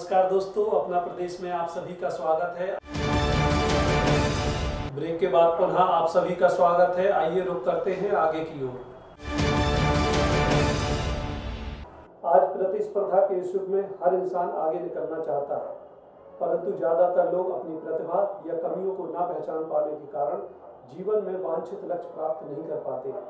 नमस्कार दोस्तों, अपना प्रदेश में आप सभी का स्वागत है। ब्रेक के बाद पुनः आप सभी का स्वागत है। आइए रुक करते हैं आगे की ओर। आज प्रतिस्पर्धा के इस युग में हर इंसान आगे निकलना चाहता है, परंतु ज्यादातर लोग अपनी प्रतिभा या कमियों को ना पहचान पाने के कारण जीवन में वांछित लक्ष्य प्राप्त नहीं कर पाते हैं।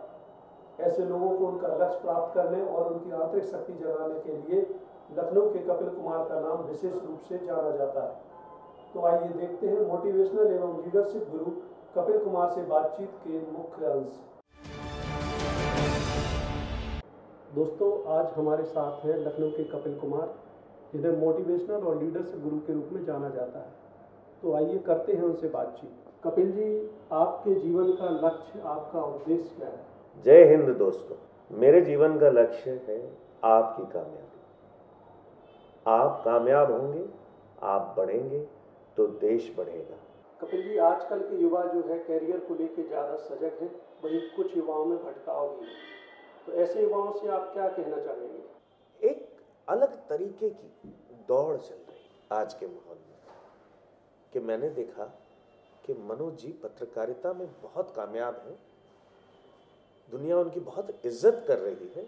ऐसे लोगों को उनका लक्ष्य प्राप्त करने और उनकी आंतरिक शक्ति जगाने के लिए लखनऊ के कपिल कुमार का नाम विशेष रूप से जाना जाता है। तो आइए देखते हैं मोटिवेशनल एवं लीडरशिप गुरु कपिल कुमार से बातचीत के मुख्य अंश। दोस्तों, आज हमारे साथ हैं लखनऊ के कपिल कुमार, जिन्हें मोटिवेशनल और लीडरशिप गुरु के रूप में जाना जाता है। तो आइए करते हैं उनसे बातचीत। कपिल जी, आपके जीवन का लक्ष्य, आपका उद्देश्य क्या है? जय हिंद दोस्तों, मेरे जीवन का लक्ष्य है आपकी कामयाबी। आप कामयाब होंगे, आप बढ़ेंगे तो देश बढ़ेगा। कपिल जी, आजकल के युवा जो है कैरियर को लेकर ज़्यादा सजग है, वहीं कुछ युवाओं में भटकाव भी है। तो ऐसे युवाओं से आप क्या कहना चाहेंगे? एक अलग तरीके की दौड़ चल रही आज के माहौल में, कि मैंने देखा कि मनोज जी पत्रकारिता में बहुत कामयाब हैं, दुनिया उनकी बहुत इज्जत कर रही है,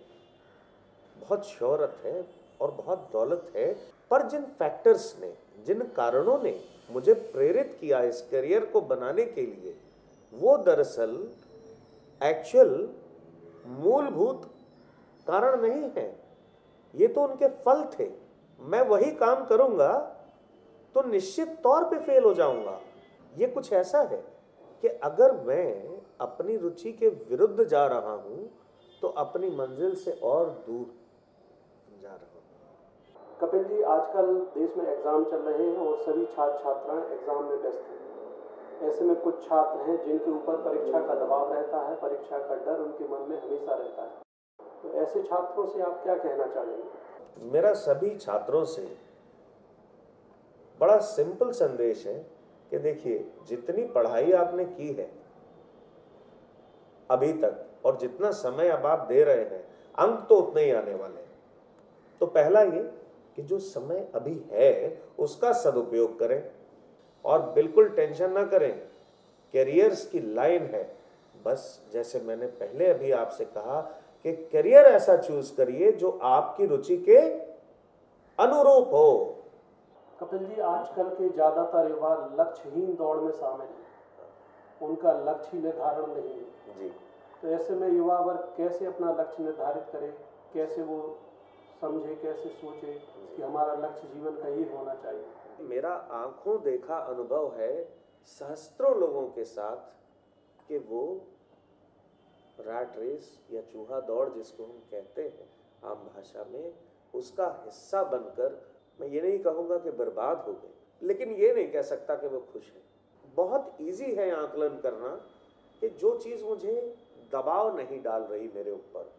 बहुत शोहरत है और बहुत दौलत है। पर जिन फैक्टर्स ने, जिन कारणों ने मुझे प्रेरित किया इस करियर को बनाने के लिए, वो दरअसल एक्चुअल मूलभूत कारण नहीं है, ये तो उनके फल थे। मैं वही काम करूंगा तो निश्चित तौर पे फेल हो जाऊंगा। ये कुछ ऐसा है कि अगर मैं अपनी रुचि के विरुद्ध जा रहा हूं तो अपनी मंजिल से और दूर जा रहा हूं। कपिल जी, आजकल देश में एग्जाम चल रहे हैं और सभी छात्र छात्राएं एग्जाम में व्यस्त हैं। ऐसे में कुछ छात्र हैं जिनके ऊपर परीक्षा का दबाव रहता है, परीक्षा का डर उनके मन में हमेशा रहता है। तो ऐसे छात्रों से आप क्या कहना चाहेंगे? मेरा सभी छात्रों से बड़ा सिंपल संदेश है कि देखिए, जितनी पढ़ाई आपने की है अभी तक और जितना समय अब आप दे रहे हैं, अंक तो उतने ही आने वाले हैं। तो पहला ये कि जो समय अभी है उसका सदुपयोग करें और बिल्कुल टेंशन ना करें। कैरियर्स की लाइन है, बस जैसे मैंने पहले अभी आपसे कहा कि करियर ऐसा चूज करिए जो आपकी रुचि के अनुरूप हो। कपिल जी, आजकल के ज्यादातर युवा लक्ष्यहीन दौड़ में शामिल हैं, उनका लक्ष्य निर्धारण नहीं है जी। तो ऐसे में युवा वर्ग कैसे अपना लक्ष्य निर्धारित करे, कैसे वो समझे, कैसे सोचे कि हमारा लक्ष्य जीवन का ये होना चाहिए? मेरा आंखों देखा अनुभव है सहस्त्रों लोगों के साथ कि वो रैट रेस या चूहा दौड़ जिसको हम कहते हैं आम भाषा में, उसका हिस्सा बनकर, मैं ये नहीं कहूँगा कि बर्बाद हो गए, लेकिन ये नहीं कह सकता कि वो खुश है। बहुत इजी है आकलन करना कि जो चीज़ मुझे दबाव नहीं डाल रही मेरे ऊपर,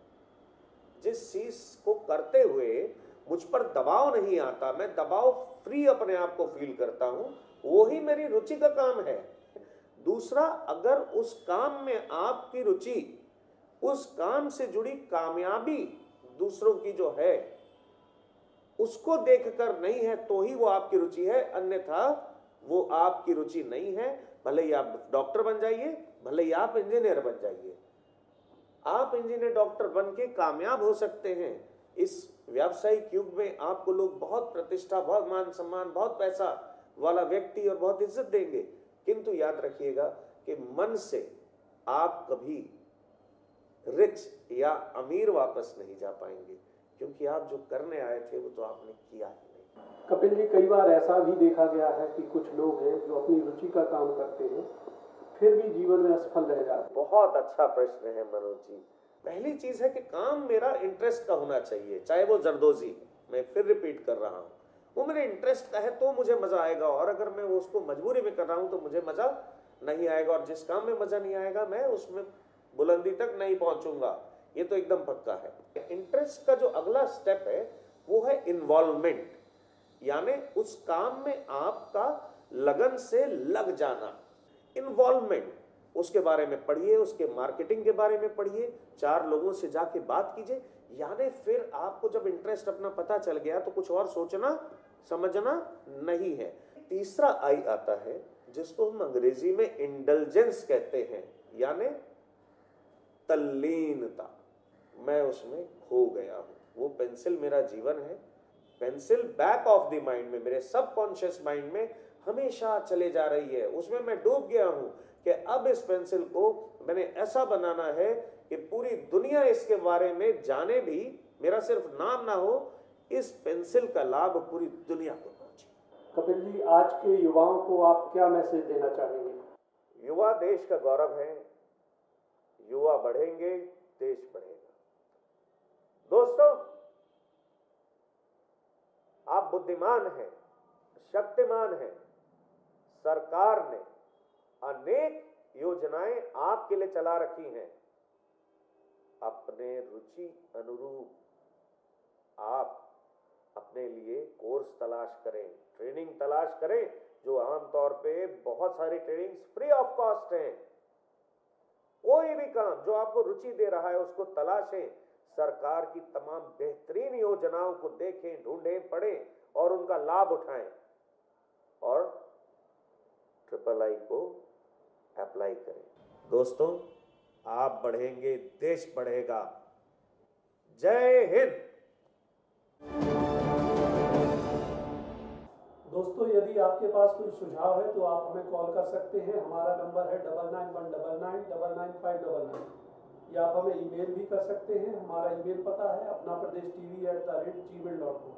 जिस चीज को करते हुए मुझ पर दबाव नहीं आता, मैं दबाव फ्री अपने आप को फील करता हूं, वही मेरी रुचि का काम है। दूसरा, अगर उस काम में आपकी रुचि, उस काम से जुड़ी कामयाबी दूसरों की जो है उसको देखकर नहीं है तो ही वो आपकी रुचि है, अन्यथा वो आपकी रुचि नहीं है। भले ही आप डॉक्टर बन जाइए, भले ही आप इंजीनियर बन जाइए, आप इंजीनियर डॉक्टर बन के कामयाब हो सकते हैं। इस व्यावसायिक युग में आपको लोग बहुत प्रतिष्ठा, बहुत मान सम्मान, बहुत पैसा वाला व्यक्ति और बहुत इज्जत देंगे, किंतु याद रखिएगा कि मन से आप कभी रिच या अमीर वापस नहीं जा पाएंगे, क्योंकि आप जो करने आए थे वो तो आपने किया ही नहीं। कपिल जी, कई बार ऐसा भी देखा गया है कि कुछ लोग हैं जो अपनी रुचि का काम करते हैं फिर भी जीवन में असफल रह जाते। बहुत अच्छा प्रश्न है मनोज जी। पहली चीज है कि काम मेरा इंटरेस्ट का होना चाहिए, चाहे वो जरदोजी है, मैं फिर रिपीट कर रहा हूँ, वो मेरे इंटरेस्ट का है तो मुझे मजा आएगा, और अगर मैं उसको मजबूरी में कर रहा हूँ तो मुझे मजा नहीं आएगा, और जिस काम में मजा नहीं आएगा मैं उसमें बुलंदी तक नहीं पहुंचूंगा, ये तो एकदम पक्का है। इंटरेस्ट का जो अगला स्टेप है वो है इन्वॉल्वमेंट, यानी उस काम में आपका लगन से लग जाना। इन्वॉल्वमेंट, उसके बारे में पढ़िए, उसके मार्केटिंग के बारे में पढ़िए, 4 लोगों से जाके बात कीजिए, यानी फिर आपको जब इंटरेस्ट अपना पता चल गया तो कुछ और सोचना समझना नहीं है। तीसरा आई आता है जिसको हम अंग्रेजी में इंडल्जेंस कहते हैं, यानी तल्लीनता। मैं उसमें खो गया हूं, वो पेंसिल मेरा जीवन है। Pencil back of the mind में, मेरे सबकॉन्शियस माइंड में हमेशा चले जा रही है, उसमें मैं डूब गया हूं कि अब इस पेंसिल को मैंने ऐसा बनाना है कि पूरी दुनिया इसके बारे में जाने भी, मेरा सिर्फ नाम ना हो, इस पेंसिल का लाभ पूरी दुनिया को पहुंचे। कपिल जी, आज के युवाओं को आप क्या मैसेज देना चाहेंगे? युवा देश का गौरव है, युवा बढ़ेंगे देश बढ़ेगा। दोस्तों, आप बुद्धिमान हैं, शक्तिमान हैं। सरकार ने अनेक योजनाएं आपके लिए चला रखी हैं। अपने रुचि अनुरूप आप अपने लिए कोर्स तलाश करें, ट्रेनिंग तलाश करें, जो आमतौर पे बहुत सारी ट्रेनिंग्स फ्री ऑफ कॉस्ट हैं। कोई भी काम जो आपको रुचि दे रहा है उसको तलाशें। सरकार की तमाम बेहतरीन योजनाओं को देखें, ढूंढें, पढ़ें और उनका लाभ उठाएं और III को अप्लाई करें। दोस्तों, आप बढ़ेंगे देश बढ़ेगा। जय हिंद। दोस्तों, यदि आपके पास कोई सुझाव है तो आप हमें कॉल कर सकते हैं। हमारा नंबर है 9919999599, या आप हमें ईमेल भी कर सकते हैं। हमारा ईमेल पता है apnapradesh.tv@gmail.com।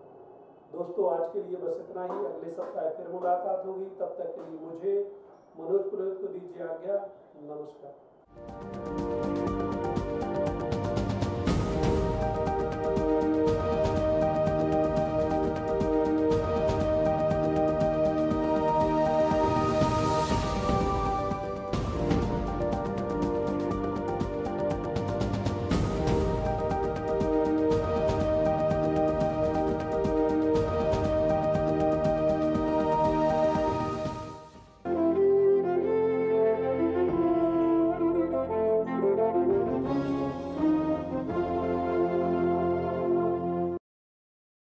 दोस्तों, आज के लिए बस इतना ही। अगले सप्ताह फिर मुलाकात होगी। तब तक के लिए मुझे, मनोज पुरोहित को दीजिए आज्ञा। नमस्कार।